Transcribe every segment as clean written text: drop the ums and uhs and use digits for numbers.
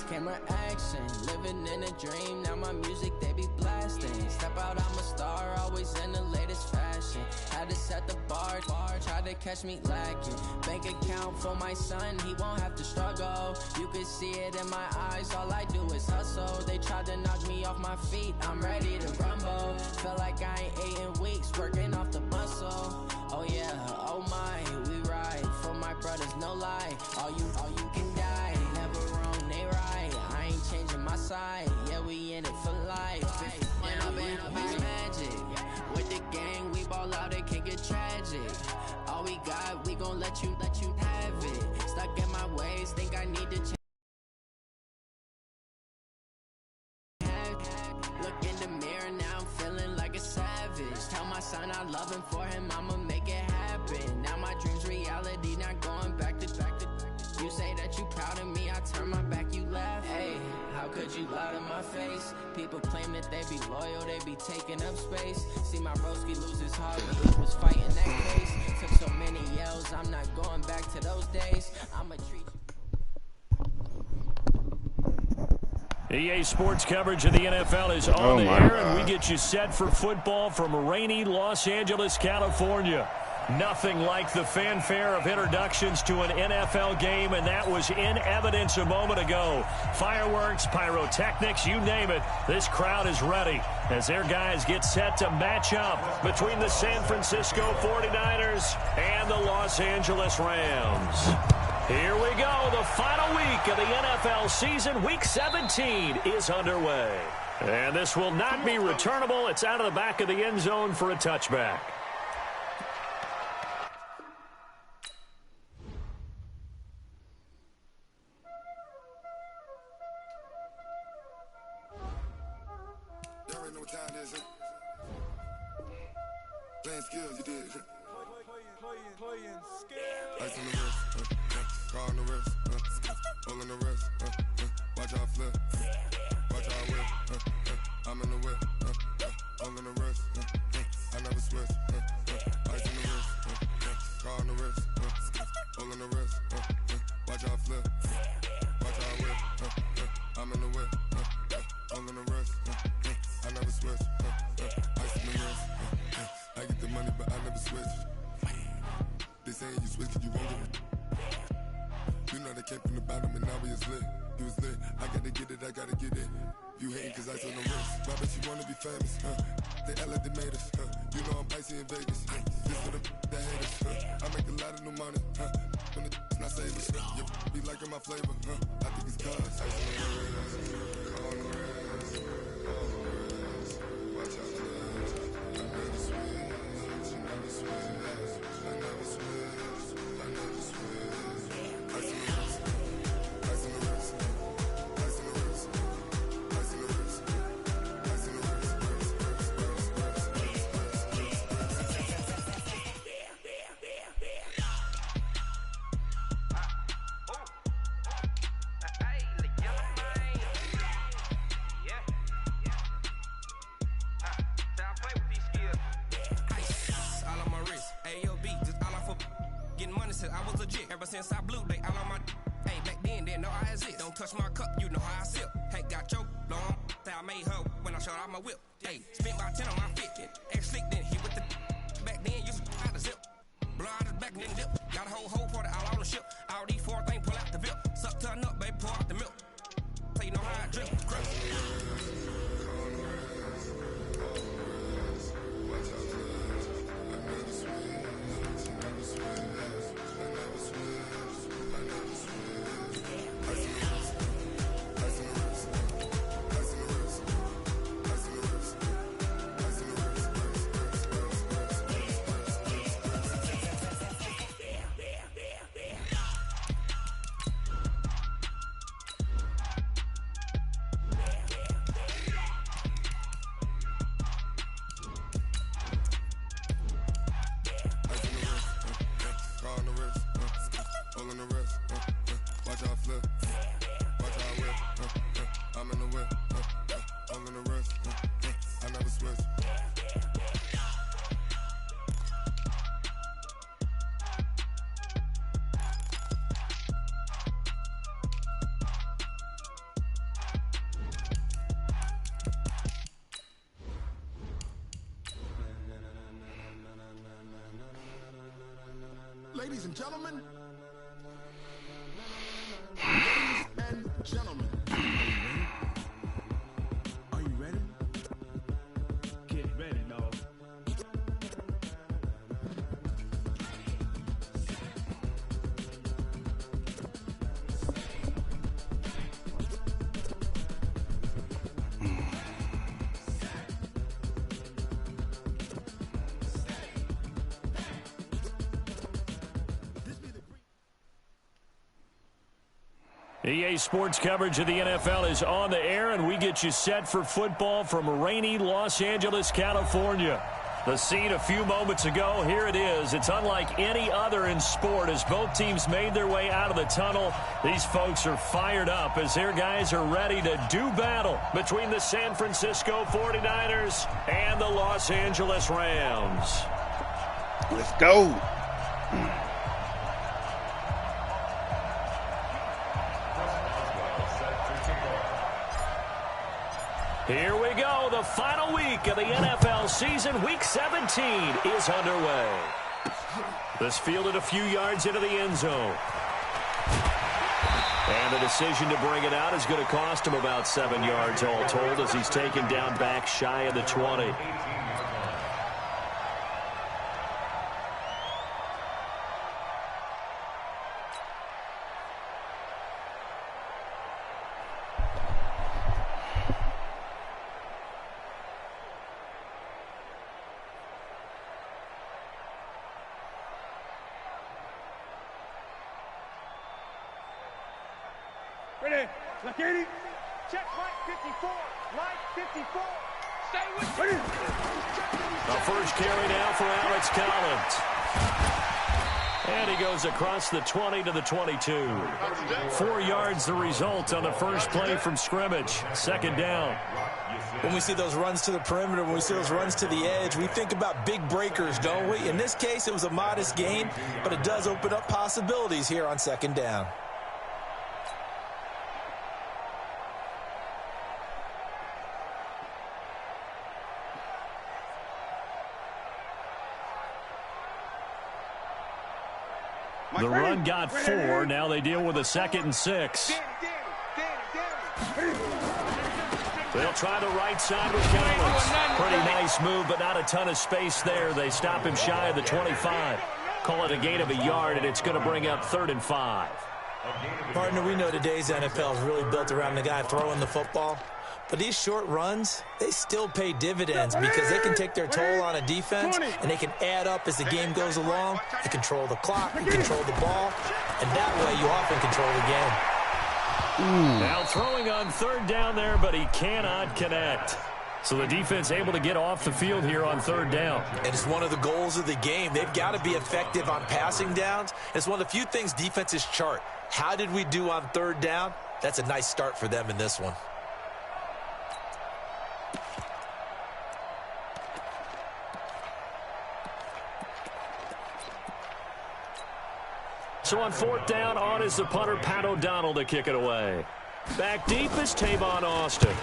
camera action, living in a dream. Now my music they be blasting. Step out, I'm a star, always in the latest fashion. Had to set the bar, try to catch me lacking. Bank account for my son, he won't have to struggle. You can see it in my eyes, all I do is hustle. They tried to knock me off my feet, I'm ready to rumble. Felt like I ain't ate in weeks, working off the muscle. Oh yeah, oh my, we ride for my brothers, no lie. All you can die, never wrong, they right. I ain't changing my side, yeah, we in it for life. And I've been magic with the gang, we ball out, it can get tragic. All we got, we gon' let you have it. Stuck in my ways, think I need to change. Look in the mirror, now I'm feeling like a savage. Tell my son I love him, for him I'ma make it happen. Now my dream's reality, not going back to. You say that you proud of me, I turn my back, you laugh. Hey, how could you lie to my face? People claim that they be loyal, they be taking up space. See my broski lose his heart when he was fighting that case. Took so many yells, I'm not going back to those days. I'ma treat you. EA Sports coverage of the NFL is on the air, and we get you set for football from rainy Los Angeles, California. Nothing like the fanfare of introductions to an NFL game, and that was in evidence a moment ago. Fireworks, pyrotechnics, you name it. This crowd is ready as their guys get set to match up between the San Francisco 49ers and the Los Angeles Rams. Here we go. The final week of the NFL season. Week 17 is underway. And this will not be returnable. It's out of the back of the end zone for a touchback. Playing skills, you did. Playing skills. Ice on the wrist, car on the wrist, all on the wrist, watch out flip, watch out whip, I'm in the whip, all on the wrist, I never switch, ice on the wrist, car on the wrist, all on the wrist, watch out flip, watch out whip, I'm in the whip, all on the wrist, I never switch, ice on the wrist. I get the money, but I never switch. They saying you switch, you won't get it. You know they came from the bottom and now we is lit. You was lit, I gotta get it, I gotta get it. You hating cause I on the wrist. Why bet you wanna be famous, They act like they made us, You know I'm icy in Vegas, This for the that hate us, I make a lot of new money, When the not savers, You be liking my flavor, I think it's cause ice on the wrist, on the wrist, watch out. I was legit. Ever since I blew, they all on my. Hey, back then, didn't know I exist. Don't touch my cup, you know how I sip. Hey, got choked, long. I made her when I showed out my whip. Hey, spent about 10 on my 50. Ex-slick, then hit with the. Back then, used to out the zip. Blow out his back, then dip. Got a whole party all on the ship. All these 4 things, pull out the VIP. Suck, turn up, baby, pour out the milk. So you know how I drip. Crush. ladies and gentlemen. Ladies and gentlemen. Are you ready? Get ready, dog. EA Sports coverage of the NFL is on the air, and we get you set for football from rainy Los Angeles, California. The scene a few moments ago, here it is. It's unlike any other in sport as both teams made their way out of the tunnel. These folks are fired up as their guys are ready to do battle between the San Francisco 49ers and the Los Angeles Rams. Let's go. Here we go. The final week of the NFL season. Week 17 is underway. This fielded a few yards into the end zone. And the decision to bring it out is going to cost him about 7 yards all told as he's taken down back shy of the 20. Ready, like 80. Check, right 54. Right 54. Stay with me. The first carry now for Alex Collins. And he goes across the 20 to the 22. 4 yards the result on the first play from scrimmage. Second down. When we see those runs to the perimeter, when we see those runs to the edge, we think about big breakers, don't we? In this case, it was a modest gain, but it does open up possibilities here on second down. The run got 4. Now they deal with a 2nd and 6. They'll try the right side with Collins. Pretty nice move, but not a ton of space there. They stop him shy of the 25. Call it a gain of a yard, and it's going to bring up 3rd and 5. Partner, we know today's NFL is really built around the guy throwing the football. But these short runs, they still pay dividends because they can take their toll on a defense, and they can add up as the game goes along. You control the clock, you control the ball, and that way you often control the game. Now throwing on 3rd down there, but he cannot connect. So the defense able to get off the field here on 3rd down. And it's one of the goals of the game. They've got to be effective on passing downs. It's one of the few things defenses chart. How did we do on 3rd down? That's a nice start for them in this one. So on 4th down, on is the punter, Pat O'Donnell, to kick it away. Back deep is Tavon Austin.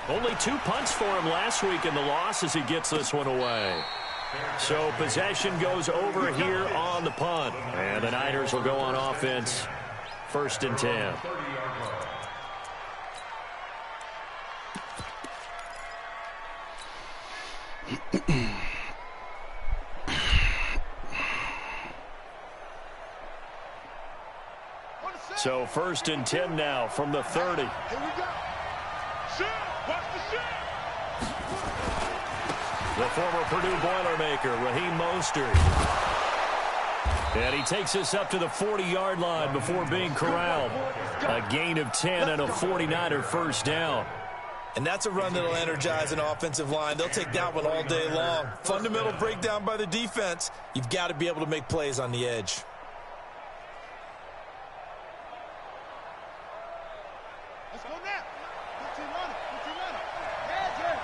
Only 2 punts for him last week in the loss as he gets this one away. So possession goes over here on the punt. And the Niners will go on offense. 1st and 10. So 1st and 10 now from the 30. Here we go. Shoot. Watch the shoot. The former Purdue Boilermaker, Raheem Mostert. And he takes us up to the 40-yard line before being corralled. A gain of 10 and a 49er first down. And that's a run that'll energize an offensive line. They'll take that one all day long. Fundamental breakdown by the defense. You've got to be able to make plays on the edge. Let's go now. 15 on it. 15 on it. Yeah, Jay.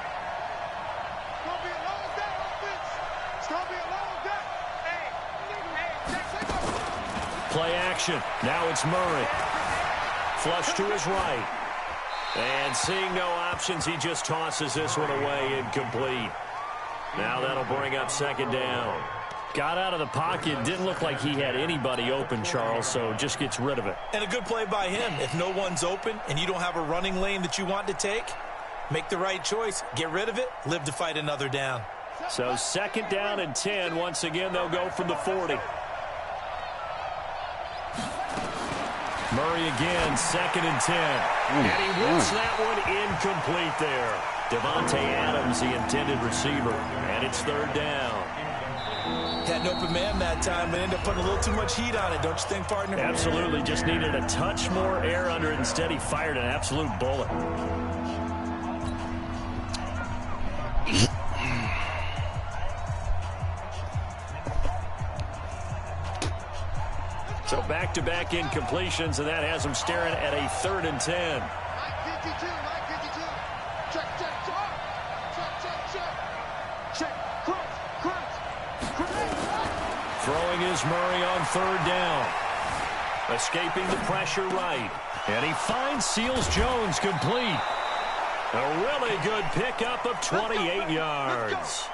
It's going to be a long day, offense. It's going to be a long day. Hey, take over. Play action. Now it's Murray. Flush to his right. And seeing no options, he just tosses this one away incomplete. Now that'll bring up 2nd down. Got out of the pocket. Didn't look like he had anybody open, Charles, so just gets rid of it. And a good play by him. If no one's open and you don't have a running lane that you want to take, make the right choice. Get rid of it. Live to fight another down. So 2nd down and 10. Once again, they'll go from the 40. Murray again, 2nd and 10. And he whips that one incomplete there. Devontae Adams, the intended receiver. And it's 3rd down. Had an open man that time, but ended up putting a little too much heat on it, don't you think, partner? Absolutely. Just needed a touch more air under it. Instead, he fired an absolute bullet. So back-to-back incompletions, and that has him staring at a 3rd and 10. Throwing is Murray on 3rd down. Escaping the pressure right. And he finds Seals Jones complete. A really good pickup of 28 yards.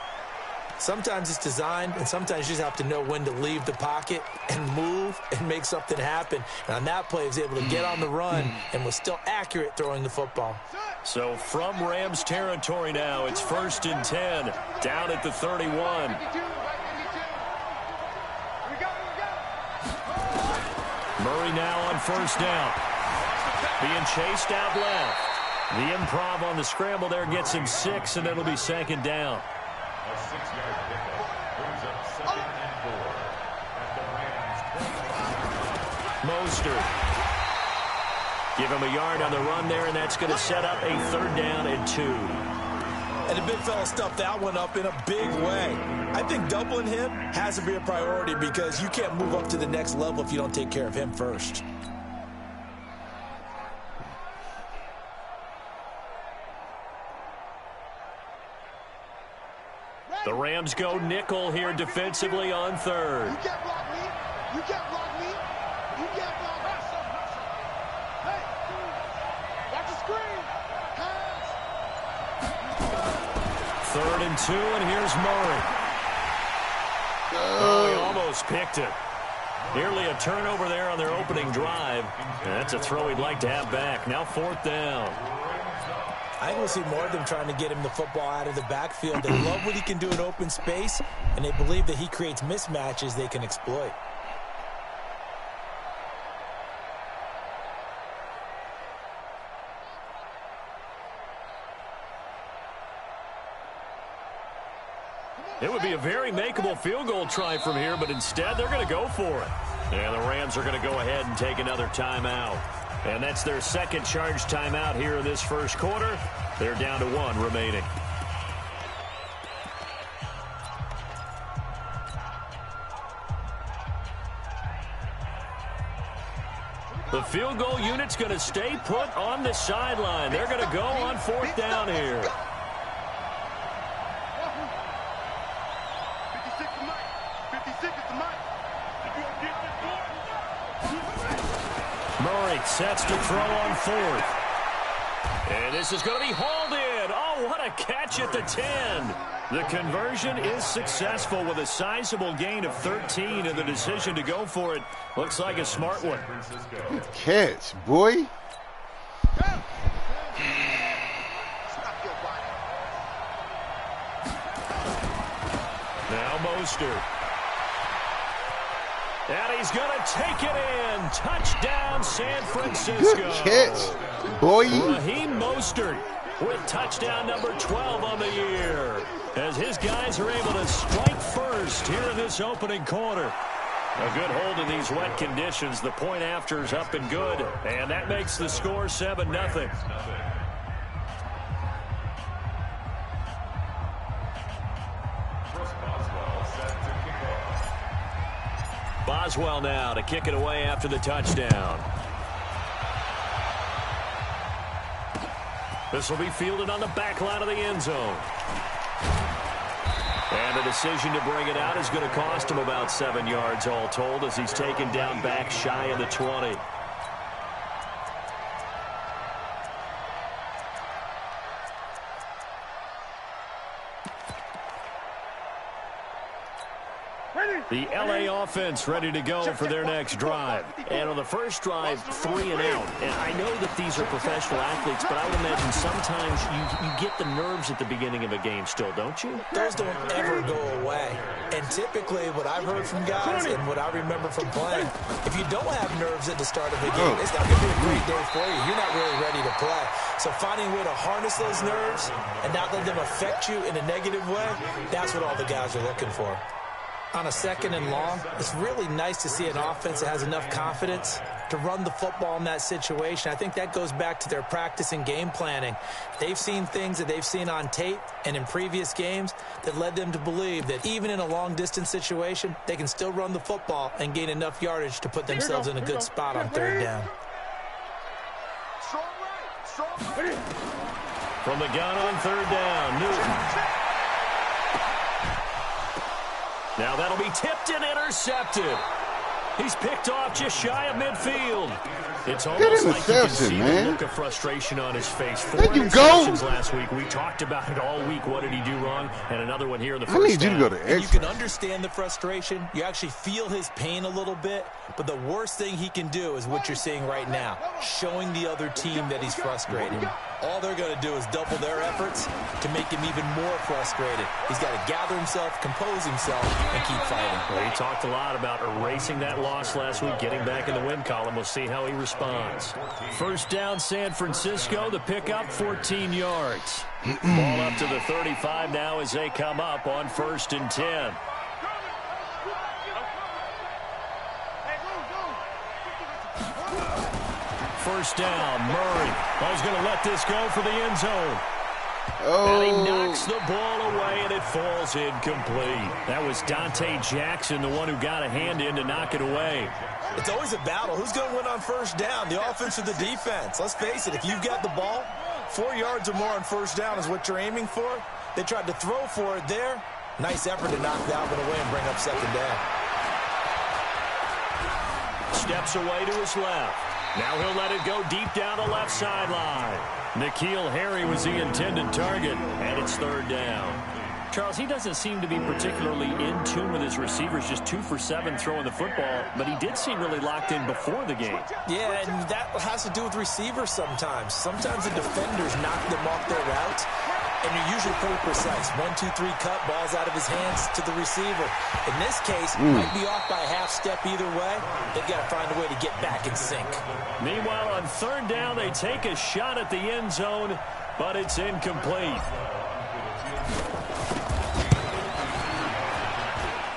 Sometimes it's designed, and sometimes you just have to know when to leave the pocket and move and make something happen. And on that play, he was able to get on the run and was still accurate throwing the football. So from Rams territory now, it's 1st and 10, down at the 31. Murray now on 1st down. Being chased out left. The improv on the scramble there gets him 6, and it'll be 2nd down. A 6-yard pickup brings up 2nd and 4 at the Rams' 20. Mostert. Give him a yard on the run there, and that's going to set up a 3rd down and 2. And the big fella stuffed that one up in a big way. I think doubling him has to be a priority because you can't move up to the next level if you don't take care of him first. The Rams go nickel here defensively on 3rd. You can't block me. You can't block me. You can't block us. Hey, watch the screen. Pass. 3rd and 2, and here's Murray. Oh, he almost picked it. Nearly a turnover there on their opening drive. And that's a throw he'd like to have back. Now 4th down. I think we'll see more of them trying to get him the football out of the backfield. They love what he can do in open space, and they believe that he creates mismatches they can exploit. It would be a very makeable field goal try from here, but instead they're going to go for it. And the Rams are going to go ahead and take another timeout. And that's their 2nd charge timeout here in this 1st quarter. They're down to 1 remaining. The field goal unit's going to stay put on the sideline. They're going to go on 4th down here. 56 is Mike. 56 is Mike. If you don't get this boy. Murray sets to throw on 4th. And this is going to be hauled in. Oh, what a catch at the 10. The conversion is successful with a sizable gain of 13, and the decision to go for it looks like a smart one. Good catch, boy. Now Mostert. And he's going to take it in. Touchdown, San Francisco. Good catch, boy. Raheem Mostert with touchdown number 12 on the year, as his guys are able to strike first here in this opening quarter. A good hold in these wet conditions. The point after is up and good, and that makes the score 7-0. Boswell now to kick it away after the touchdown. This will be fielded on the back line of the end zone. And the decision to bring it out is going to cost him about 7 yards all told, as he's taken down back shy of the 20. The LA offense ready to go for their next drive. And on the first drive, 3 and out. And I know that these are professional athletes, but I would imagine sometimes you get the nerves at the beginning of a game still, don't you? Those don't ever go away. And typically what I've heard from guys and what I remember from playing, if you don't have nerves at the start of a game, it's not going to be a great day for you. You're not really ready to play. So finding a way to harness those nerves and not let them affect you in a negative way, that's what all the guys are looking for. On a 2nd and long, it's really nice to see an offense that has enough confidence to run the football in that situation. I think that goes back to their practice and game planning. They've seen things that they've seen on tape and in previous games that led them to believe that even in a long-distance situation, they can still run the football and gain enough yardage to put themselves in a good spot on 3rd down. From the gun on 3rd down, Newton. Now that'll be tipped and intercepted. He's picked off just shy of midfield. It's almost like you can see the look of frustration on his face. 4 interceptions last week. We talked about it all week. What did he do wrong? And another one here in the first I need you to go to extra. You can understand the frustration. You actually feel his pain a little bit. But the worst thing he can do is what you're seeing right now, showing the other team that he's frustrated. All they're going to do is double their efforts to make him even more frustrated. He's got to gather himself, compose himself, and keep fighting. Well, he talked a lot about erasing that loss last week, getting back in the win column. We'll see how he responds. 1st down, San Francisco. The pickup, 14 yards. Ball up to the 35 now as they come up on 1st and 10. First down, Murray. I was going to let this go for the end zone. And he knocks the ball away, and it falls incomplete. That was Dante Jackson, the one who got a hand in to knock it away. It's always a battle. Who's going to win on 1st down, the offense or the defense? Let's face it, if you've got the ball, 4 yards or more on 1st down is what you're aiming for. They tried to throw for it there. Nice effort to knock that one away and bring up 2nd down. Steps away to his left. Now he'll let it go deep down the left sideline. N'Keal Harry was the intended target, and it's 3rd down. Charles, he doesn't seem to be particularly in tune with his receivers, just 2 for 7 throwing the football, but he did seem really locked in before the game. Yeah, and that has to do with receivers sometimes. Sometimes the defenders knock them off their route, and you're usually pretty precise. 1, 2, 3 cut, balls out of his hands to the receiver. In this case, might be off by a half step either way. They've got to find a way to get back in sync. Meanwhile, on 3rd down, they take a shot at the end zone, but it's incomplete.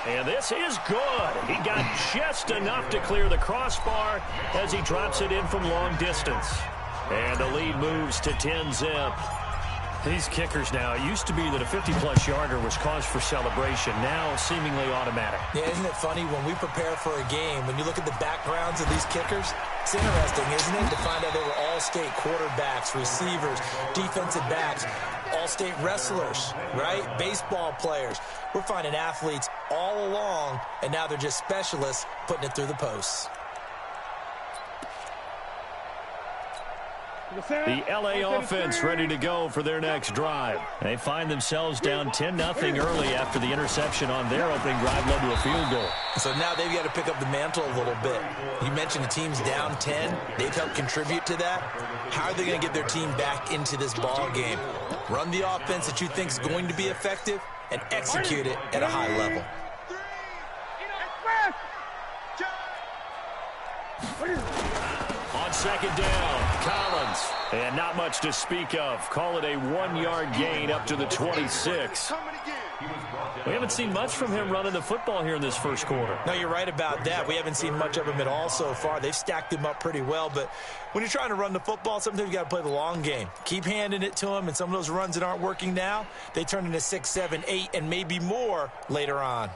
And this is good. He got just enough to clear the crossbar as he drops it in from long distance. And the lead moves to 10-zip. These kickers now, it used to be that a 50-plus yarder was cause for celebration, now seemingly automatic. Yeah, isn't it funny when we prepare for a game, when you look at the backgrounds of these kickers, it's interesting, isn't it, to find out they were all-state quarterbacks, receivers, defensive backs, all-state wrestlers, right? Baseball players. We're finding athletes all along, and now they're just specialists putting it through the posts. The LA offense ready to go for their next drive. They find themselves down 10-0 early after the interception on their opening drive led to a field goal. So now they've got to pick up the mantle a little bit. You mentioned the team's down 10. They've helped contribute to that. How are they going to get their team back into this ball game? Run the offense that you think is going to be effective and execute it at a high level. On 2nd down, Collins. And not much to speak of. Call it a 1-yard gain up to the 26. We haven't seen much from him running the football here in this first quarter. No, you're right about that. We haven't seen much of him at all so far. They've stacked him up pretty well, but when you're trying to run the football, sometimes you got to play the long game. Keep handing it to him, and some of those runs that aren't working now, they turn into 6, 7, 8, and maybe more later on.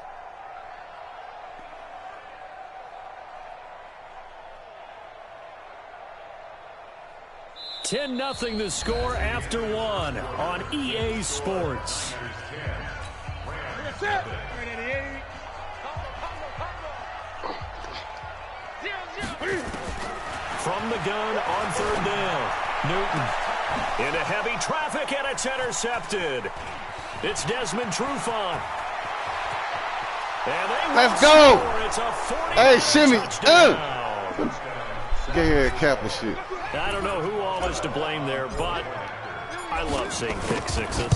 $10-0 the score after 1 on EA Sports. From the gun on 3rd down, Newton into heavy traffic, and it's intercepted. It's Desmond Trufant. Let's go. It's a 40 Hey, shimmy. touchdown. Get here, cap and shit. I don't know who all is to blame there, but I love seeing pick sixes.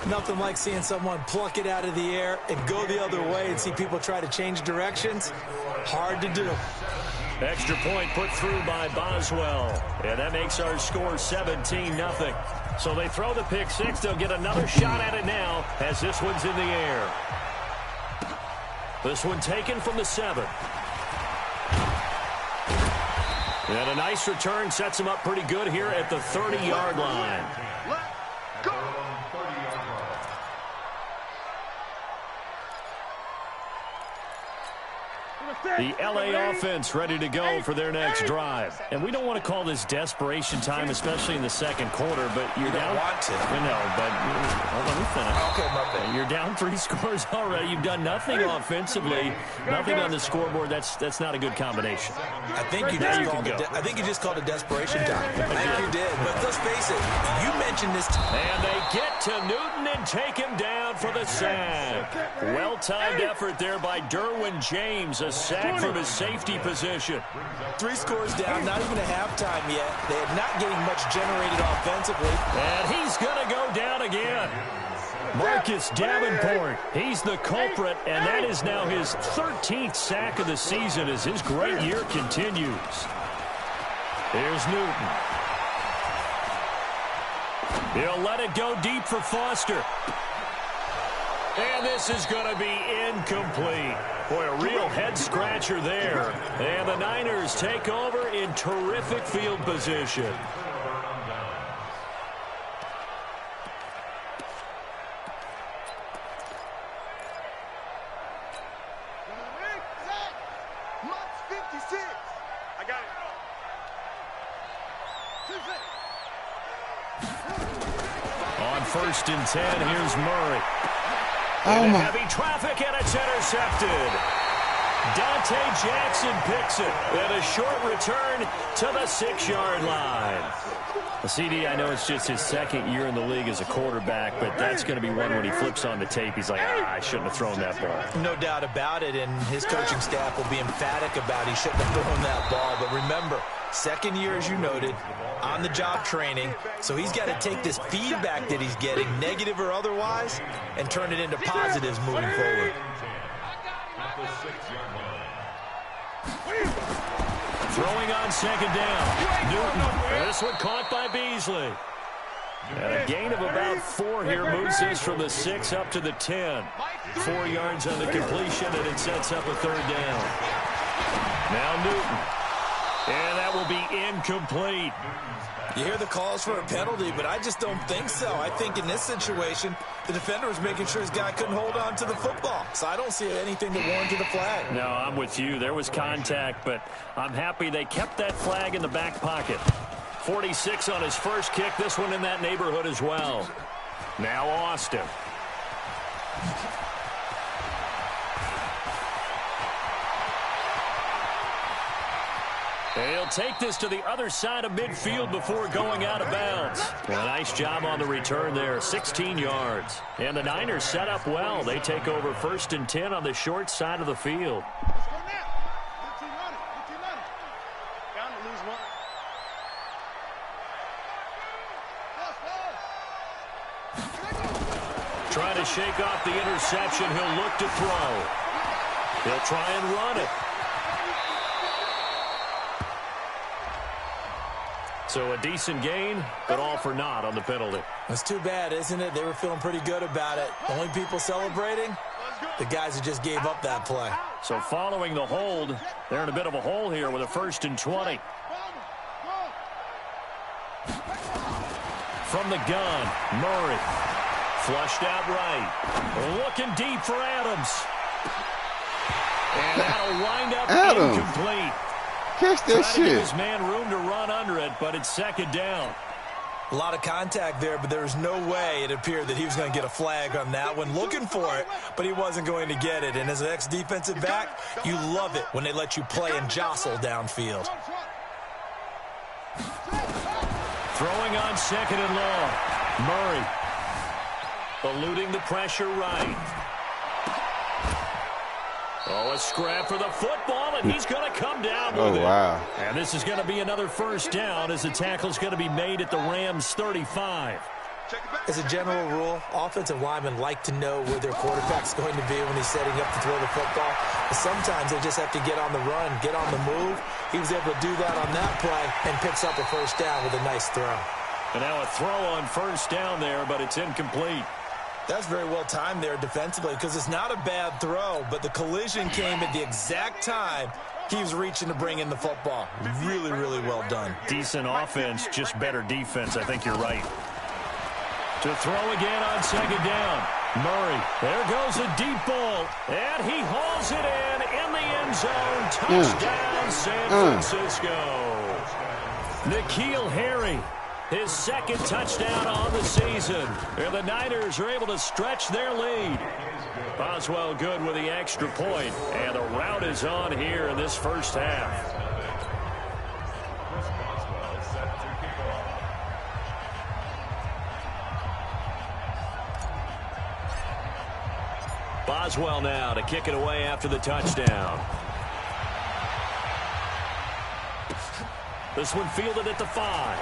Nothing like seeing someone pluck it out of the air and go the other way and see people try to change directions. Hard to do. Extra point put through by Boswell. And that makes our score 17-0. So they throw the pick six. They'll get another shot at it now as this one's in the air. This one taken from the 7. And a nice return sets him up pretty good here at the 30-yard line. Let's go. The L.A. offense ready to go for their next drive. And we don't want to call this desperation time, especially in the second quarter, but you're down. Want to. No, but let me finish. Okay, my bad. You're down 3 scores already. You've done nothing offensively, nothing on the scoreboard. That's not a good combination. I think you just called it desperation time. I think you did. But let's face it, you mentioned this. And they get to Newton and take him down for the sack. Well-timed effort there by Derwin James. A sack from his safety position. 3 scores down, not even a halftime yet. They are not getting much generated offensively. And he's going to go down again. Marcus Davenport, he's the culprit, and that is now his 13th sack of the season as his great year continues. Here's Newton. He'll let it go deep for Foster. And this is going to be incomplete. Boy, a real head-scratcher there. And the Niners take over in terrific field position. On 1st and 10, here's Murray. Heavy traffic, and it's intercepted. Dante Jackson picks it. And a short return to the 6-yard line. The CD, I know it's just his 2nd year in the league as a quarterback, but that's going to be one when he flips on the tape. He's like, I shouldn't have thrown that ball. No doubt about it, and his coaching staff will be emphatic about he shouldn't have thrown that ball. But remember, 2nd year, as you noted, on-the-job training, so he's got to take this feedback that he's getting, negative or otherwise, and turn it into positives moving forward. Throwing on 2nd down. Newton. This one caught by Beasley. And a gain of about 4 here moves this from the 6 up to the 10. 4 yards on the completion, and it sets up a 3rd down. Now Newton. And that will be incomplete. You hear the calls for a penalty, but I just don't think so. I think in this situation, the defender was making sure his guy couldn't hold on to the football. So I don't see anything that warranted the flag. No, I'm with you. There was contact, but I'm happy they kept that flag in the back pocket. 46 on his first kick. This one in that neighborhood as well. Now Austin. He'll take this to the other side of midfield before going out of bounds. Well, nice job on the return there, 16 yards. And the Niners set up well. They take over 1st and 10 on the short side of the field. Trying to shake off the interception. He'll look to throw. He'll try and run it. So a decent gain, but all for naught on the penalty. That's too bad, isn't it? They were feeling pretty good about it. The only people celebrating, the guys who just gave up that play. So following the hold, they're in a bit of a hole here with a 1st and 20. From the gun, Murray. Flushed out right. Looking deep for Adams. And that'll wind up incomplete. Catch that shit. Give his man room to run under it, but it's 2nd down. A lot of contact there, but there was no way it appeared that he was going to get a flag on that one. Looking for it, but he wasn't going to get it. And as an ex-defensive back, you love it when they let you play and jostle downfield. Throwing on 2nd and long. Murray eluding the pressure right. Oh, a scrap for the football, and he's going to come down with it. Oh, wow. And this is going to be another first down as the tackle's going to be made at the Rams' 35. As a general rule, offensive linemen like to know where their quarterback's going to be when he's setting up to throw the football. But sometimes they just have to get on the run, get on the move. He was able to do that on that play and picks up a first down with a nice throw. And now a throw on first down there, but it's incomplete. That's very well timed there defensively because it's not a bad throw, but the collision came at the exact time he was reaching to bring in the football. Really, really well done. Decent offense, just better defense. I think you're right. To throw again on second down. Murray, there goes a deep ball, and he hauls it in the end zone. Touchdown, San Francisco. N'Keal Harry, his second touchdown on the season. And the Niners are able to stretch their lead. Boswell good with the extra point, and the rout is on here in this first half. Boswell now to kick it away after the touchdown. This one fielded at the 5.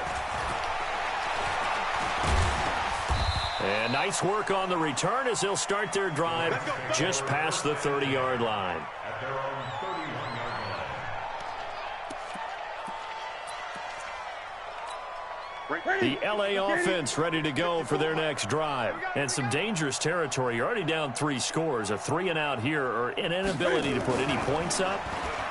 And nice work on the return as they'll start their drive just past the 30-yard line. The L.A. offense ready to go for their next drive. And some dangerous territory. You're already down 3 scores. A 3-and-out here or an inability to put any points up.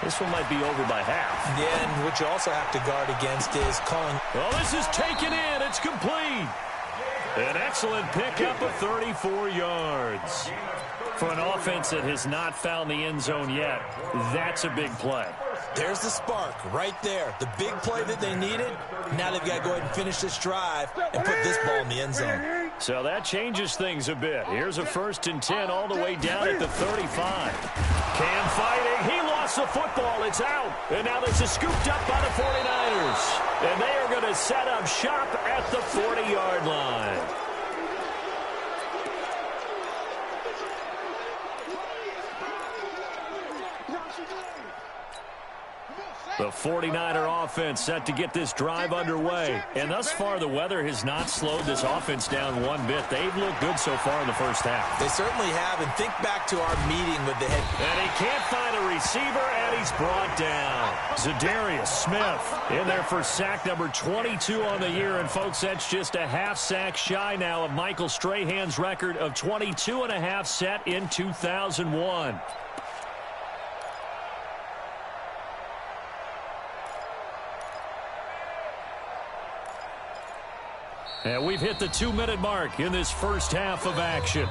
This one might be over by half. Yeah, and what you also have to guard against is calling. Oh, this is taken in. It's complete. An excellent pickup of 34 yards. For an offense that has not found the end zone yet, that's a big play. There's the spark right there. The big play that they needed. Now they've got to go ahead and finish this drive and put this ball in the end zone. So that changes things a bit. Here's a 1st and 10 all the way down at the 35. Cam fighting. He lost the football. It's out. And now this is scooped up by the 49ers. And they are going to set up shop at the 40-yard line. The 49er offense set to get this drive underway. And thus far, the weather has not slowed this offense down one bit. They've looked good so far in the first half. They certainly have. And think back to our meeting with the head. And he can't find a receiver, and he's brought down. Zadarius Smith in there for sack number 22 on the year. And, folks, that's just a half sack shy now of Michael Strahan's record of 22.5 set in 2001. And we've hit the 2-minute mark in this first half of action.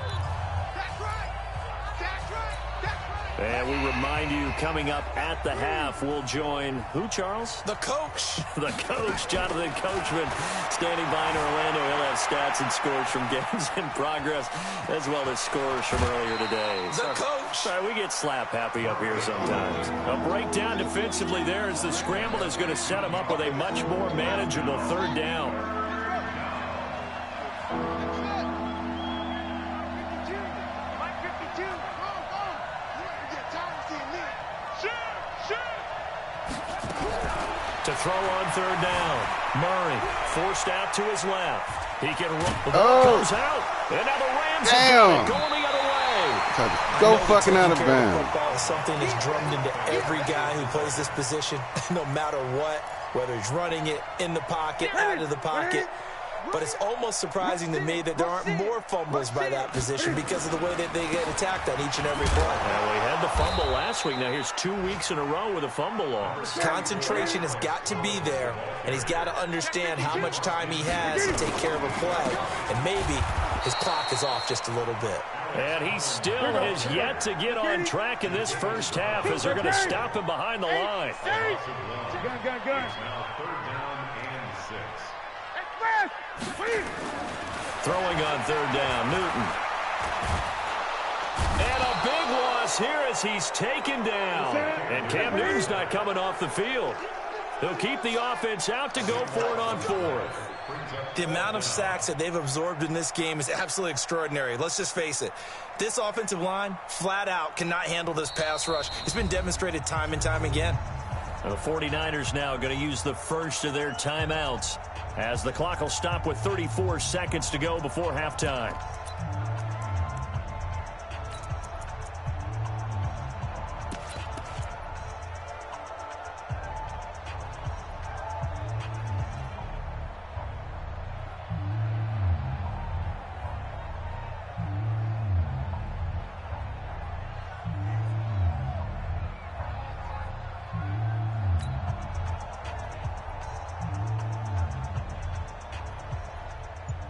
And we remind you, coming up at the half, we'll join who, Charles? The coach. The coach, Jonathan Coachman, standing by in Orlando. He'll have stats and scores from games in progress, as well as scores from earlier today. The coach. Sorry, we get slap happy up here sometimes. A breakdown defensively there as the scramble is going to set him up with a much more manageable 3rd down. To throw on 3rd down. Murray forced out to his left. He can run. The ball goes out. And now the Rams are going the other way. Go fucking out of bounds. Football is something that's drummed into every guy who plays this position, no matter what, whether he's running it in the pocket, out of the pocket. But it's almost surprising to me that there aren't more fumbles by that position because of the way that they get attacked on each and every play. Well, we had the fumble last week. Now here's 2 weeks in a row with a fumble loss. Concentration has got to be there, and he's got to understand how much time he has to take care of a play. And maybe his clock is off just a little bit. And he still has yet to get on track in this first half as they're going to stop him behind the line. Gun. Throwing on 3rd down, Newton. And a big loss here as he's taken down. And Cam Newton's not coming off the field. He'll keep the offense out to go for it on fourth. The amount of sacks that they've absorbed in this game is absolutely extraordinary. Let's just face it. This offensive line, flat out, cannot handle this pass rush. It's been demonstrated time and time again. The 49ers now going to use the first of their timeouts as the clock will stop with 34 seconds to go before halftime.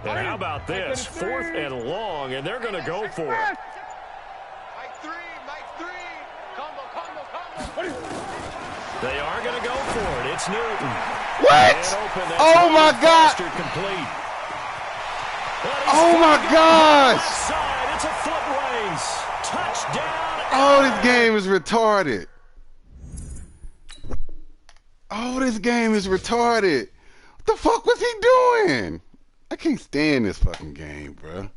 And how about this? 4th and long, and they're going to go for it. Mike three. Combo. They are going to go for it. It's Newton. What? Open. Oh, my God. Complete. Oh, my gosh. Side. It's a foot race. Touchdown. Oh, this game is retarded. What the fuck was he doing? I can't stand this fucking game, bro.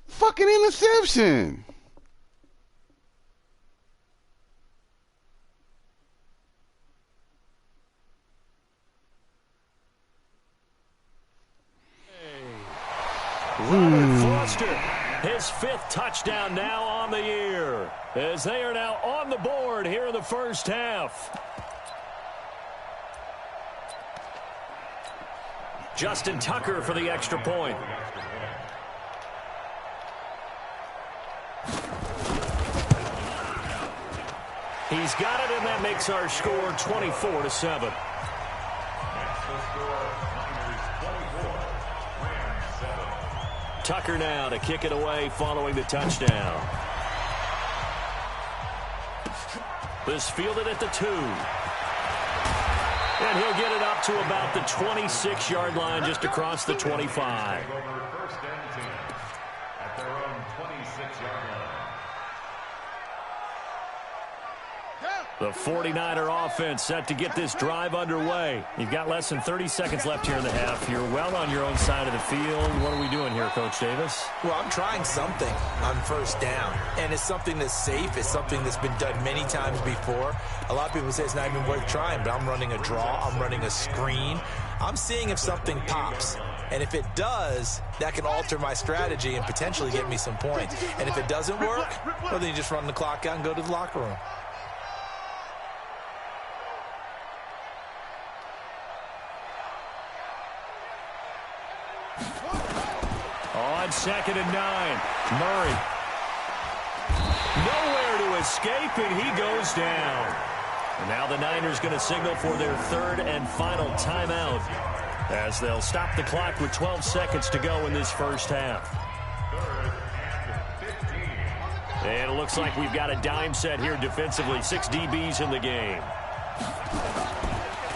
Fucking interception. Robert Foster, his 5th touchdown now on the year, as they are now on the board here in the first half. Justin Tucker for the extra point. He's got it, and that makes our score 24-7. Tucker now to kick it away following the touchdown. This fielded at the 2. And he'll get it up to about the 26-yard line, just across the 25. The 49er offense set to get this drive underway. You've got less than 30 seconds left here in the half. You're well on your own side of the field. What are we doing here, Coach Davis? Well, I'm trying something on first down, and it's something that's safe. It's something that's been done many times before. A lot of people say it's not even worth trying, but I'm running a draw. I'm running a screen. I'm seeing if something pops. And if it does, that can alter my strategy and potentially get me some points. And if it doesn't work, well, then you just run the clock out and go to the locker room. On 2nd and 9, Murray. Nowhere to escape, and he goes down. And now the Niners going to signal for their 3rd and final timeout, as they'll stop the clock with 12 seconds to go in this first half. And it looks like we've got a dime set here defensively. 6 DBs in the game.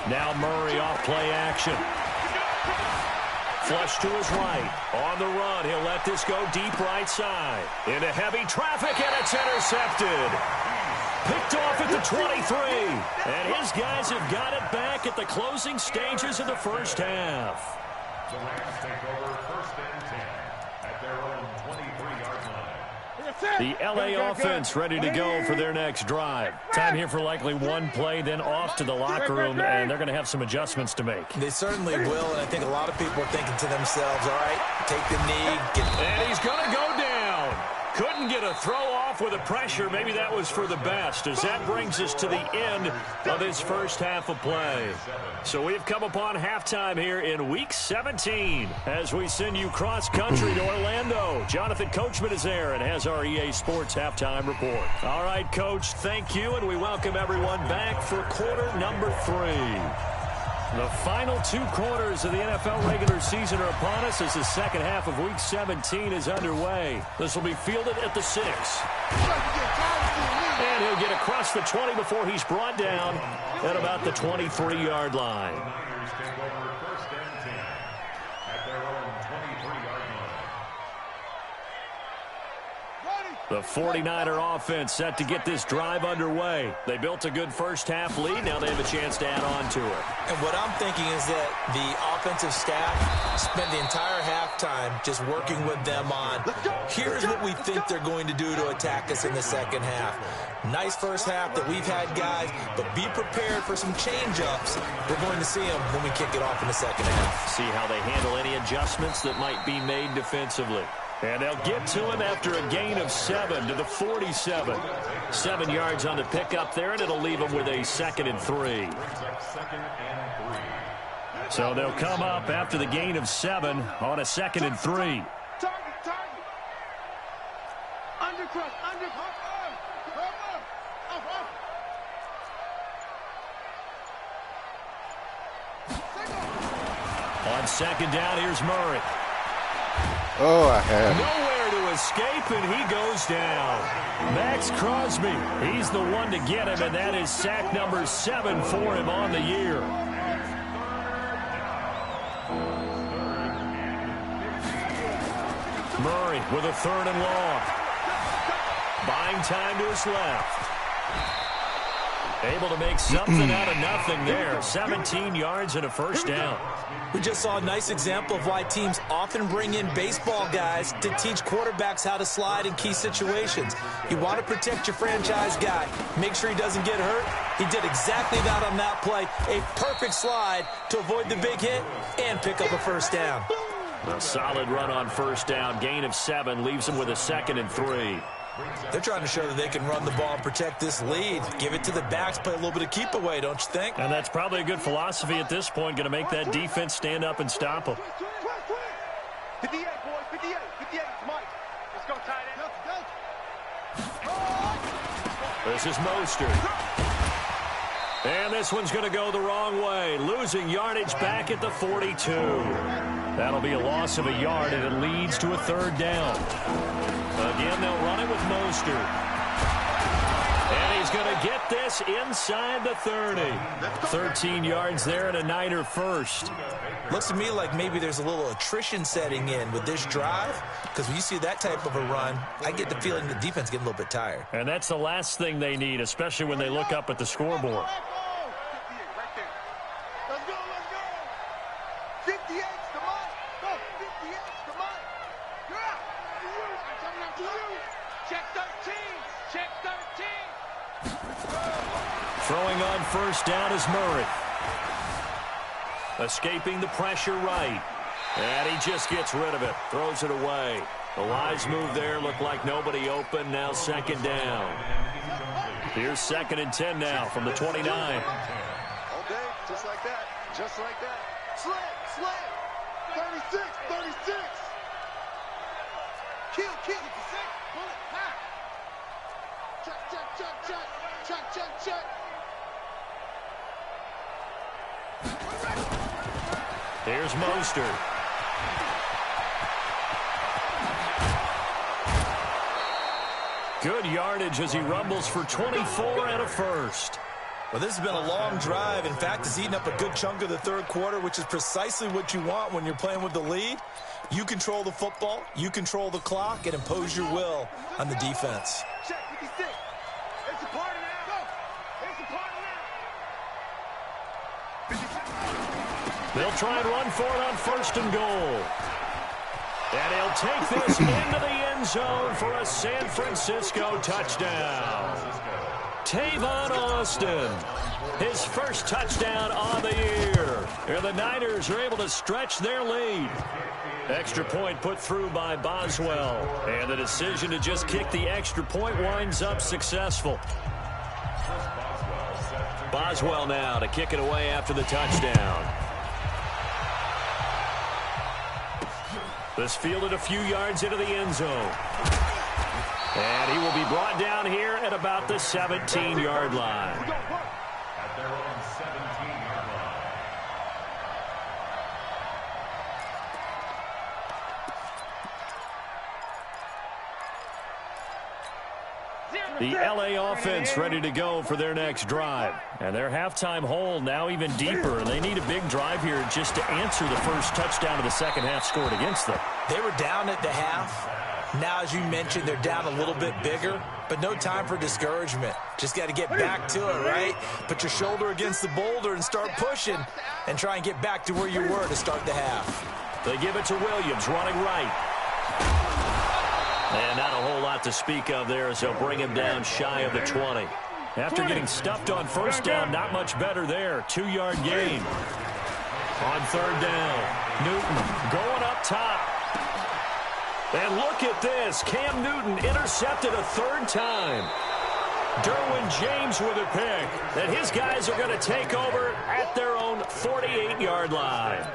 Now Murray off play action. Flush to his right. On the run, he'll let this go deep right side. Into heavy traffic, and it's intercepted. Picked off at the 23. And his guys have got it back at the closing stages of the first half. The Rams take over 1st and 10 at their own 23-yard line. The LA offense ready to go for their next drive. Time here for likely one play, then off to the locker room, and they're going to have some adjustments to make. They certainly will, and I think a lot of people are thinking to themselves, all right, take the knee. And he's going to go down. Couldn't get a throw off with the pressure. Maybe that was for the best, as that brings us to the end of this first half of play. So we've come upon halftime here in Week 17 as we send you cross-country to Orlando. Jonathan Coachman is there and has our EA Sports halftime report. All right, Coach, thank you, and we welcome everyone back for quarter number 3. The final 2 quarters of the NFL regular season are upon us as the second half of Week 17 is underway. This will be fielded at the 6. And he'll get across the 20 before he's brought down at about the 23-yard line. The Niners take over 1st and 10 at their own 23-yard line. The 49er offense set to get this drive underway. They built a good first-half lead. Now they have a chance to add on to it. And what I'm thinking is that the offensive staff spent the entire halftime just working with them on, here's what we think they're going to do to attack us in the second half. Nice first half that we've had, guys, but be prepared for some change-ups. We're going to see them when we kick it off in the second half. See how they handle any adjustments that might be made defensively. And they'll get to him after a gain of 7 to the 47. 7 yards on the pickup there, and it'll leave him with a 2nd and 3. So they'll come up after the gain of 7 on a 2nd and 3. Target. Undercross. On 2nd down, here's Murray. Oh, I had it. Nowhere to escape, and he goes down. Max Crosby, he's the one to get him, and that is sack number 7 for him on the year. Murray with a 3rd and long. Buying time to his left. Able to make something out of nothing there. 17 yards and a first down. We just saw a nice example of why teams often bring in baseball guys to teach quarterbacks how to slide in key situations. You want to protect your franchise guy. Make sure he doesn't get hurt. He did exactly that on that play. A perfect slide to avoid the big hit and pick up a first down. A solid run on first down. Gain of 7 leaves him with a 2nd and 3. They're trying to show that they can run the ball and protect this lead. Give it to the backs, play a little bit of keep away, don't you think? And that's probably a good philosophy at this point. Going to make that defense stand up and stop them. 58, boys. 58. Mike. Let's go, tight end. This is Mostert. And this one's going to go the wrong way. Losing yardage back at the 42. That'll be a loss of a yard, and it leads to a 3rd down. Again, they'll run it with Mostert. And he's going to get this inside the 30. 13 yards there and a Niner first. Looks to me like maybe there's a little attrition setting in with this drive, because when you see that type of a run, I get the feeling the defense getting a little bit tired. And that's the last thing they need, especially when they look up at the scoreboard. Let's go. 58's the Mike. Go, 58's the Mike. I'm coming up to you. Check 13. Throwing on first down is Murray. Escaping the pressure right. And he just gets rid of it. Throws it away. The wise move there. Looked like nobody open. Now 2nd down. Here's 2nd and 10 now from the 29. All day, just like that. Slam. 36. Kill. Pull it. High. Check. Here's Mostert. Good yardage as he rumbles for 24 and a first. Well, this has been a long drive. In fact, it's eaten up a good chunk of the 3rd quarter, which is precisely what you want when you're playing with the lead. You control the football, you control the clock, and impose your will on the defense. Check 56. It's a party now. Go. It's a party now. They'll try and run for it on 1st and goal. And he'll take this into the end zone for a San Francisco touchdown. Tavon Austin, his first touchdown on the year. And the Niners are able to stretch their lead. Extra point put through by Boswell. And the decision to just kick the extra point winds up successful. Boswell now to kick it away after the touchdown. This fielded a few yards into the end zone. And he will be brought down here at about the 17-yard line. At their own 17-yard line. The LA offense ready to go for their next drive. And their halftime hole now even deeper. And they need a big drive here just to answer the first touchdown of the second half scored against them. They were down at the half. Now, as you mentioned, they're down a little bit bigger, but no time for discouragement. Just got to get back to it, right? Put your shoulder against the boulder and start pushing and try and get back to where you were to start the half. They give it to Williams, running right. And not a whole lot to speak of there as they'll bring him down shy of the 20. After getting stuffed on first down, not much better there. 2-yard gain. On third down, Newton going up top. And look at this. Cam Newton intercepted a third time. Derwin James with a pick. And his guys are going to take over at their own 48-yard line.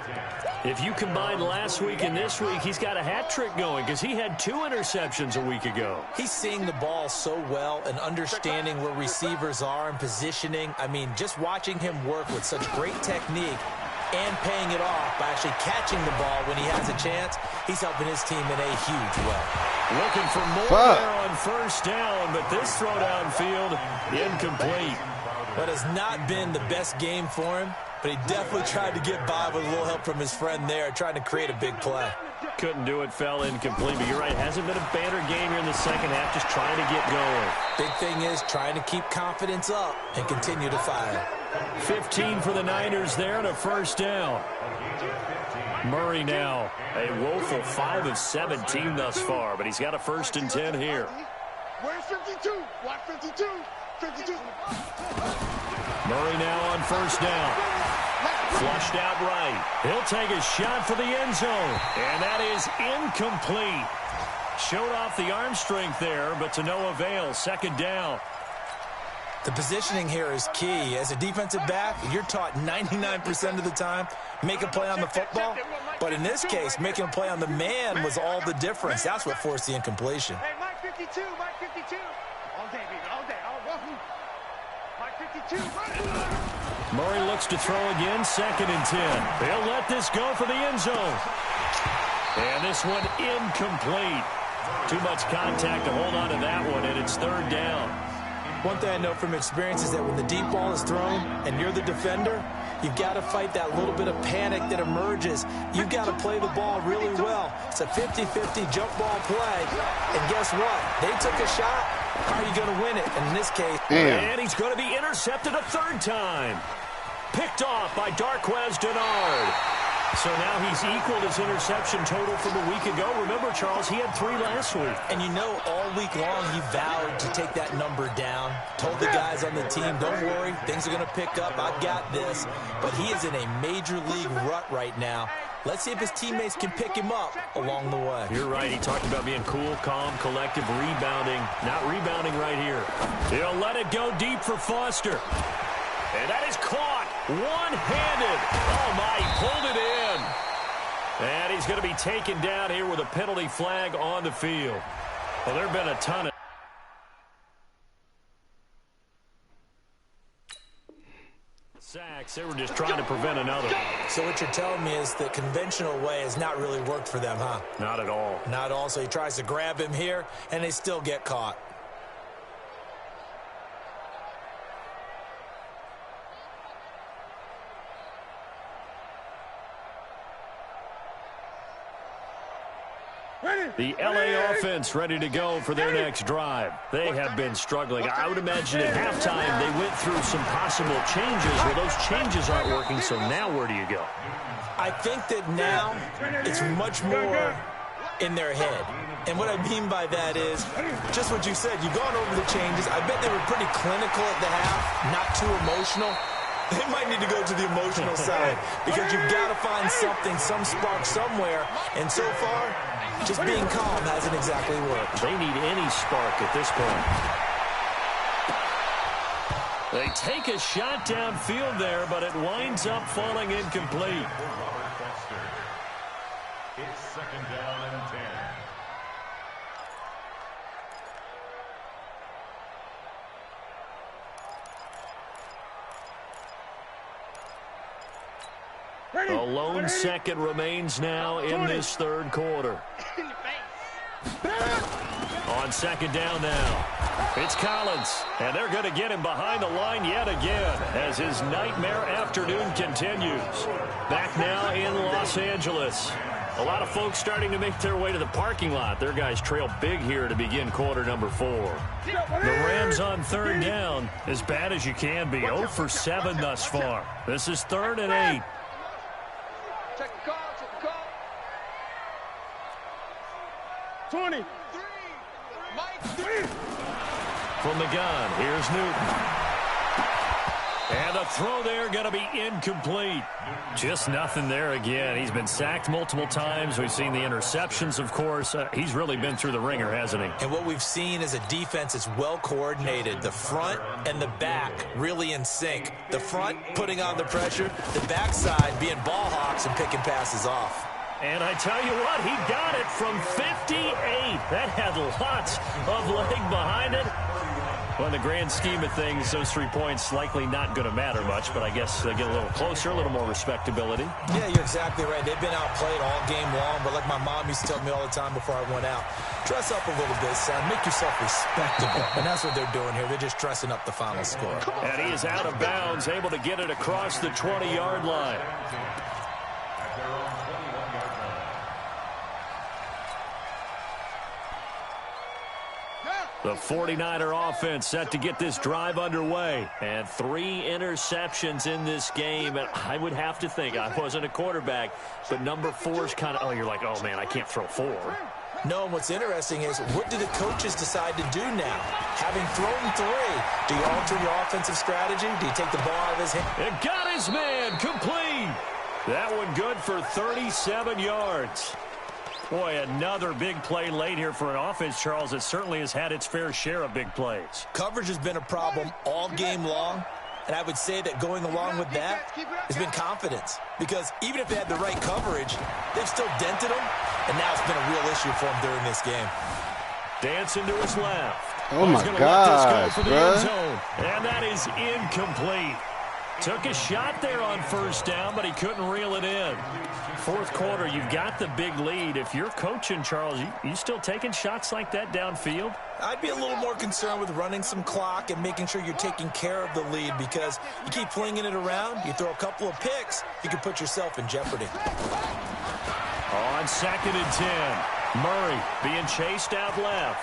If you combine last week and this week, he's got a hat trick going because he had 2 interceptions a week ago. He's seeing the ball so well and understanding where receivers are and positioning. I mean, just watching him work with such great technique and paying it off by actually catching the ball when he has a chance, he's helping his team in a huge way. Looking for more there on first down, but this throw downfield incomplete. But it's not been the best game for him, but he definitely tried to get by with a little help from his friend there, trying to create a big play. Couldn't do it, fell incomplete, but you're right, hasn't been a banner game here in the second half, just trying to get going. Big thing is trying to keep confidence up and continue to fire. 15 for the Niners there and a first down. Murray now, a woeful 5 of 17 thus far, but he's got a 1st and 10 here. Where's 52? Watch 52. 52. Murray now on first down. Flushed out right. He'll take a shot for the end zone, and that is incomplete. Showed off the arm strength there, but to no avail. 2nd down. The positioning here is key. As a defensive back, you're taught 99% of the time, make a play on the football. But in this case, making a play on the man was all the difference. That's what forced the incompletion. Hey, Mike 52, Mike 52. All day, baby, all day. Mike 52. Murray looks to throw again, 2nd and 10. They'll let this go for the end zone. And this one incomplete. Too much contact to hold on to that one, and it's 3rd down. One thing I know from experience is that when the deep ball is thrown and you're the defender, you've got to fight that little bit of panic that emerges. You've got to play the ball really well. It's a 50-50 jump ball play. And guess what? They took a shot. How are you going to win it? And in this case... And he's going to be intercepted a 3rd time. Picked off by Darquez Denard. So now he's equaled his interception total from a week ago. Remember, Charles, he had 3 last week. And you know, all week long he vowed to take that number down. Told the guys on the team, don't worry, things are going to pick up. I've got this. But he is in a major league rut right now. Let's see if his teammates can pick him up along the way. You're right. He talked about being cool, calm, collective, rebounding. Not rebounding right here. He'll let it go deep for Foster. And that is caught one-handed. Oh, my, he pulled it in. And he's going to be taken down here with a penalty flag on the field. Well, there have been a ton of sacks. They were just trying to prevent another. So what you're telling me is the conventional way has not really worked for them, huh? Not at all. Not at all. So he tries to grab him here, and they still get caught. The LA offense ready to go for their next drive. They have been struggling. I would imagine at halftime they went through some possible changes. Well, those changes aren't working, so now where do you go? I think that now it's much more in their head. And what I mean by that is just what you said. You've gone over the changes. I bet they were pretty clinical at the half, not too emotional. They might need to go to the emotional side because you've got to find something, some spark somewhere. And so far, just being calm hasn't exactly worked. They need any spark at this point. They take a shot downfield there, but it winds up falling incomplete. It's 2nd down and 10. A lone second remains now in this 3rd quarter. On 2nd down now, it's Collins, and they're going to get him behind the line yet again as his nightmare afternoon continues. Back now in Los Angeles. A lot of folks starting to make their way to the parking lot. Their guys trail big here to begin quarter number 4. The Rams on third down, as bad as you can be. 0 for 7 thus far. This is 3rd and 8. Check the call, check the call. 20. Mike. From the gun, here's Newton. And the throw there going to be incomplete. Just nothing there again. He's been sacked multiple times. We've seen the interceptions, of course. He's really been through the ringer, hasn't he? And what we've seen is a defense that's well coordinated. The front and the back really in sync. The front putting on the pressure. The backside being ball hawks and picking passes off. And I tell you what, he got it from 58. That had lots of leg behind it. Well, in the grand scheme of things, those 3 points likely not going to matter much, but I guess they get a little closer, a little more respectability. Yeah, you're exactly right. They've been outplayed all game long, but like my mom used to tell me all the time before I went out, dress up a little bit, son. Make yourself respectable. And that's what they're doing here. They're just dressing up the final score. And he is out of bounds, able to get it across the 20-yard line. The 49er offense set to get this drive underway. And 3 interceptions in this game. And I would have to think, I wasn't a quarterback, but number 4 is kind of, oh, you're like, oh, man, I can't throw 4. No, and what's interesting is, what do the coaches decide to do now? Having thrown 3, do you alter your offensive strategy? Do you take the ball out of his hand? It got his man complete. That one good for 37 yards. Boy, another big play late here for an offense, Charles, that certainly has had its fair share of big plays. Coverage has been a problem all game long, and I would say that going along with that has been confidence. Because even if they had the right coverage, they've still dented them, and now it's been a real issue for them during this game. Dancing to his left. Oh, my God, bro. And that is incomplete. Took a shot there on first down, but he couldn't reel it in. Fourth quarter, you've got the big lead. If you're coaching, Charles, you still taking shots like that downfield? I'd be a little more concerned with running some clock and making sure you're taking care of the lead, because you keep flinging it around, you throw a couple of picks, you can put yourself in jeopardy. On 2nd and 10, Murray being chased out left.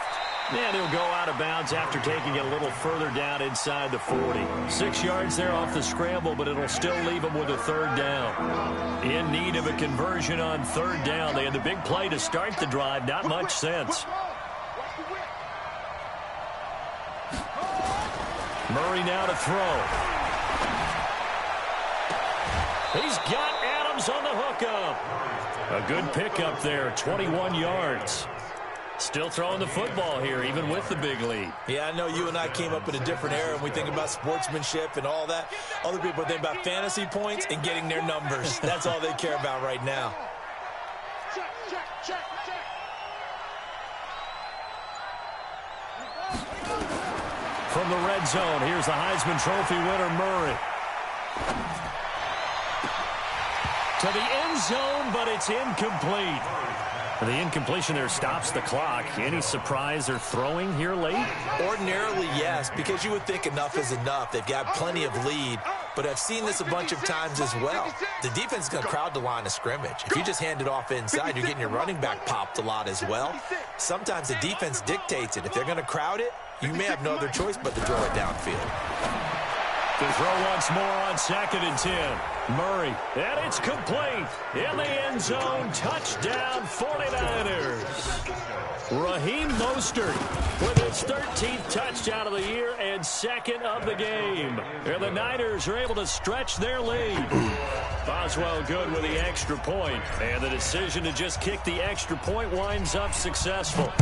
And he'll go out of bounds after taking it a little further down inside the 40. 6 yards there off the scramble, but it'll still leave him with a 3rd down. In need of a conversion on 3rd down. They had the big play to start the drive. Not much sense. Murray now to throw. He's got Adams on the hookup. A good pickup there, 21 yards. Still throwing the football here, even with the big lead. Yeah, I know you and I came up in a different era, and we think about sportsmanship and all that. Other people think about fantasy points and getting their numbers. That's all they care about right now. Check, check, check, check. From the red zone, here's the Heisman Trophy winner, Murray. To the end zone, but it's incomplete. The incompletion there stops the clock. Any surprise they're throwing here late? Ordinarily, yes, because you would think enough is enough. They've got plenty of lead, but I've seen this a bunch of times as well. The defense is going to crowd the line of scrimmage. If you just hand it off inside, you're getting your running back popped a lot as well. Sometimes the defense dictates it. If they're going to crowd it, you may have no other choice but to throw it downfield. To throw once more on 2nd and 10. Murray, and it's complete. In the end zone, touchdown 49ers. Raheem Mostert with his 13th touchdown of the year and 2nd of the game. And the Niners are able to stretch their lead. Boswell good with the extra point. And the decision to just kick the extra point winds up successful.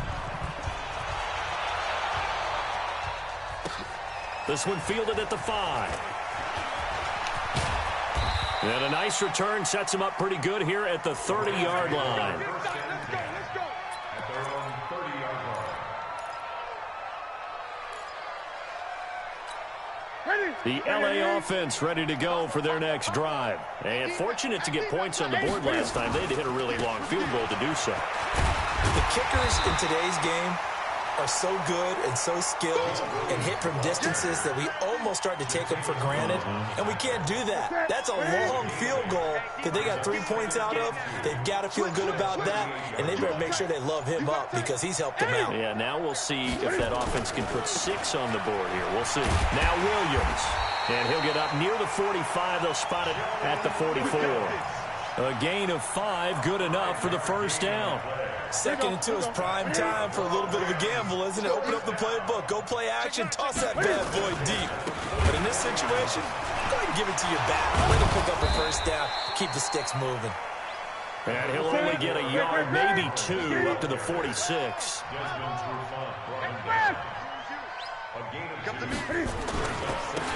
This one fielded at the 5. And a nice return sets him up pretty good here at the 30-yard line. Let's go. At their own 30-yard line. Ready. The L.A. offense ready to go for their next drive. And fortunate to get points on the board last time. They had to hit a really long field goal to do so. The kickers in today's game are so good and so skilled and hit from distances that we almost start to take them for granted, and we can't do that. That's a long field goal that they got 3 points out of. They've got to feel good about that, and they better make sure they love him up because he's helped them out. Yeah, now we'll see if that offense can put 6 on the board here. We'll see. Now Williams, and he'll get up near the 45. They'll spot it at the 44. A gain of 5, good enough for the first down. Second into his prime time for a little bit of a gamble, isn't it? Open up the playbook, go play action, toss that bad boy deep. But in this situation, go ahead and give it to your back. Let him pick up a first down, keep the sticks moving. And he'll only get a yard, maybe 2, up to the 46.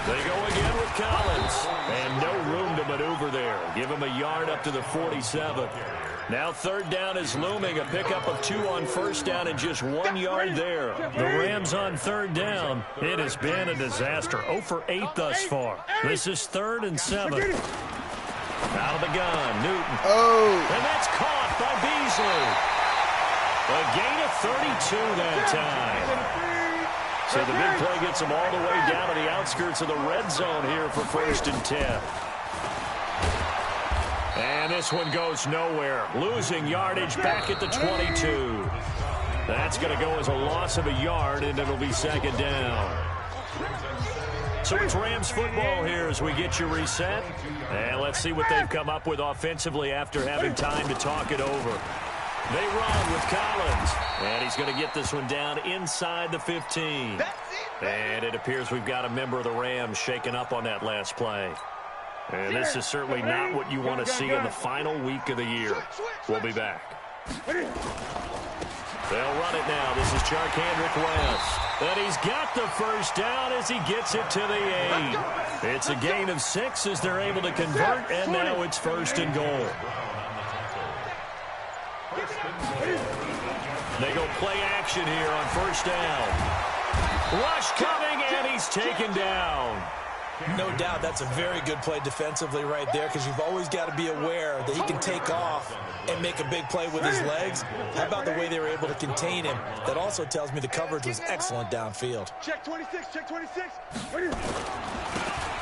They go again with Collins. And no room to maneuver there. Give him a yard up to the 47. Now third down is looming. A pickup of 2 on first down and just 1 yard there. The Rams on third down. It has been a disaster. 0 for 8 thus far. This is 3rd and 7. Out of the gun, Newton. Oh. And that's caught by Beasley. A gain of 32 that time. So the big play gets them all the way down to the outskirts of the red zone here for 1st and 10. And this one goes nowhere. Losing yardage back at the 22. That's going to go as a loss of a yard, and it'll be 2nd down. So it's Rams football here as we get you reset. And let's see what they've come up with offensively after having time to talk it over. They run with Collins. And he's going to get this one down inside the 15. And it appears we've got a member of the Rams shaken up on that last play. And this is certainly not what you want to see in the final week of the year. We'll be back. They'll run it now. This is Charkandrick West. And he's got the first down as he gets it to the 8. It's a gain of 6 as they're able to convert, and now it's 1st and goal. They go play action here on first down. Rush coming, and he's taken down. No doubt that's a very good play defensively right there because you've always got to be aware that he can take off and make a big play with his legs. How about the way they were able to contain him? That also tells me the coverage was excellent downfield. Check 26, check 26.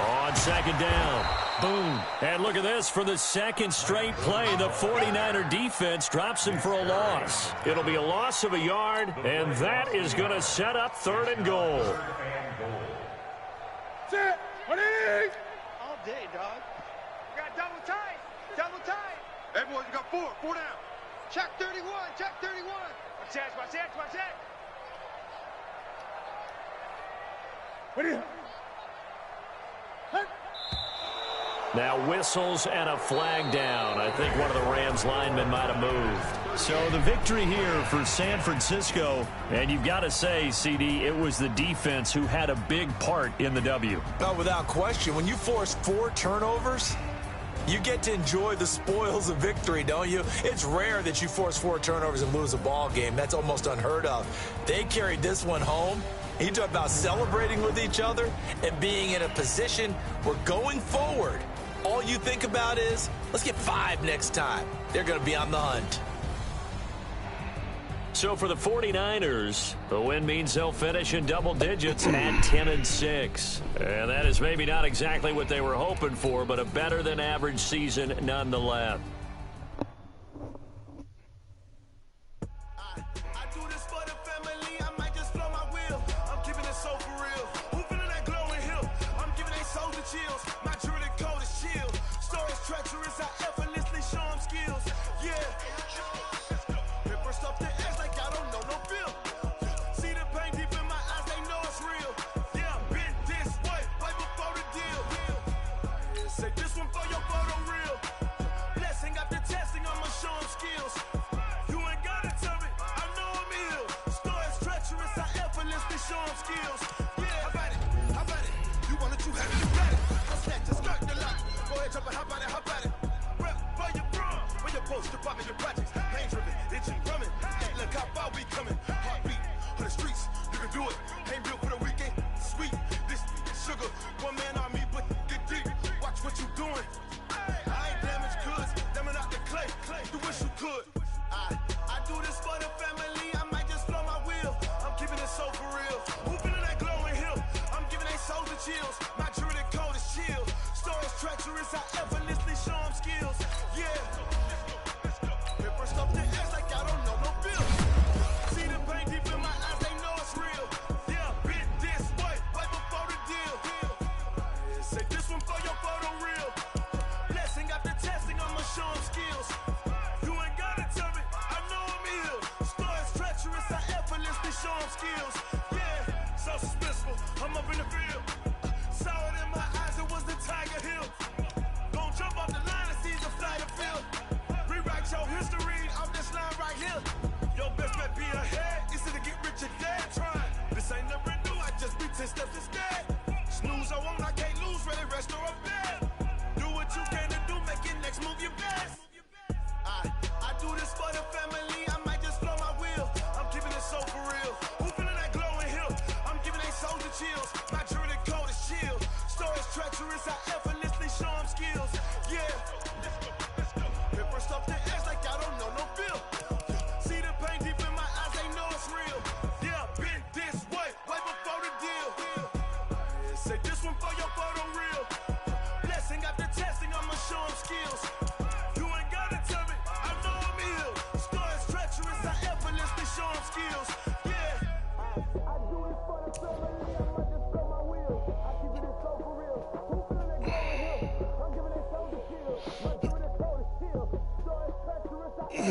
On 2nd down. Boom. And look at this. For the 2nd straight play, the 49er defense drops him for a loss. It'll be a loss of a yard, and that is going to set up 3rd and goal. Set. All day, dog. We got double tight. Double tight. Hey, boys, you got 4. 4 down. Check 31. Check 31. Watch that. Watch that. Watch that. What are you? Now whistles and a flag down. I think one of the Rams linemen might have moved. So the victory here for San Francisco. And you've got to say, CD, it was the defense who had a big part in the W. No, without question. When you force 4 turnovers, you get to enjoy the spoils of victory, don't you? It's rare that you force 4 turnovers and lose a ball game. That's almost unheard of. They carried this one home. You talk about celebrating with each other and being in a position where going forward, all you think about is, let's get 5 next time. They're going to be on the hunt. So for the 49ers, the win means they'll finish in double digits at 10-6. And that is maybe not exactly what they were hoping for, but a better than average season nonetheless.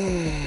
Mm.